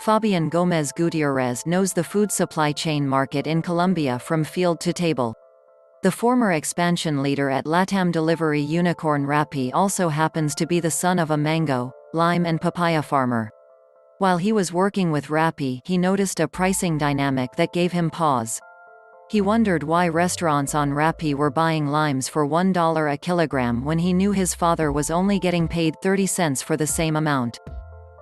Fabian Gomez Gutierrez knows the food supply chain market in Colombia from field to table. The former expansion leader at LATAM delivery unicorn Rappi also happens to be the son of a mango, lime and papaya farmer. While he was working with Rappi, he noticed a pricing dynamic that gave him pause. He wondered why restaurants on Rappi were buying limes for $1 a kilogram when he knew his father was only getting paid 30 cents for the same amount.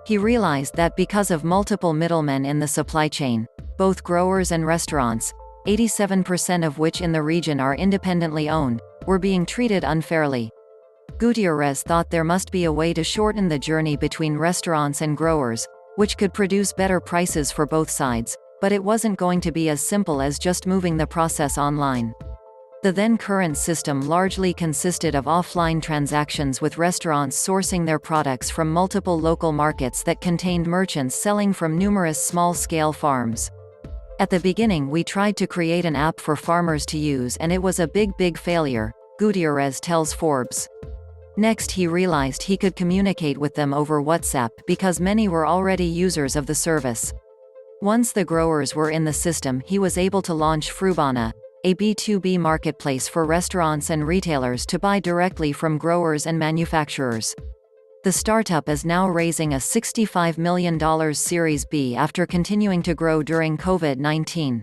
He realized that because of multiple middlemen in the supply chain, both growers and restaurants, 87% of which in the region are independently owned, were being treated unfairly. Gutierrez thought there must be a way to shorten the journey between restaurants and growers, which could produce better prices for both sides, but it wasn't going to be as simple as just moving the process online. The then current system largely consisted of offline transactions with restaurants sourcing their products from multiple local markets that contained merchants selling from numerous small-scale farms. At the beginning we tried to create an app for farmers to use and it was a big failure, Gutierrez tells Forbes. Next he realized he could communicate with them over WhatsApp because many were already users of the service. Once the growers were in the system he was able to launch Frubana, a B2B marketplace for restaurants and retailers to buy directly from growers and manufacturers. The startup is now raising a $65 million Series B after continuing to grow during COVID-19.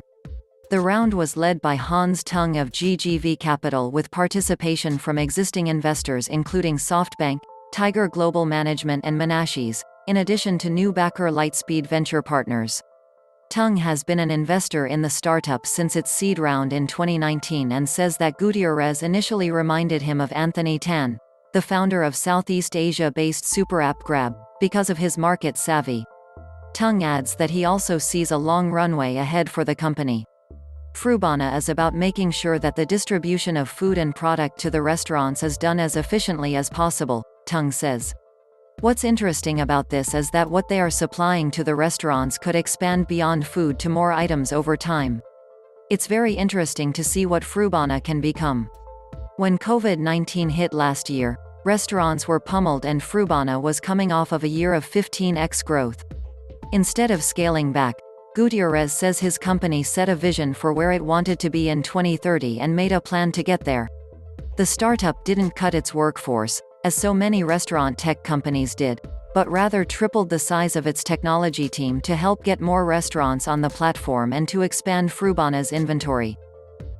The round was led by Hans Tung of GGV Capital with participation from existing investors including SoftBank, Tiger Global Management and Menashes, in addition to new backer Lightspeed Venture Partners. Tung has been an investor in the startup since its seed round in 2019 and says that Gutierrez initially reminded him of Anthony Tan, the founder of Southeast Asia-based super app Grab, because of his market savvy. Tung adds that he also sees a long runway ahead for the company. Frubana is about making sure that the distribution of food and product to the restaurants is done as efficiently as possible, Tung says. What's interesting about this is that what they are supplying to the restaurants could expand beyond food to more items over time. It's very interesting to see what Frubana can become. When COVID-19 hit last year, restaurants were pummeled and Frubana was coming off of a year of 15x growth. Instead of scaling back, Gutierrez says his company set a vision for where it wanted to be in 2030 and made a plan to get there. The startup didn't cut its workforce, as so many restaurant tech companies did, but rather tripled the size of its technology team to help get more restaurants on the platform and to expand Frubana's inventory.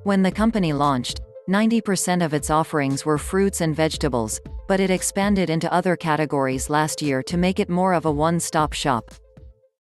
When the company launched, 90% of its offerings were fruits and vegetables, but it expanded into other categories last year to make it more of a one-stop shop.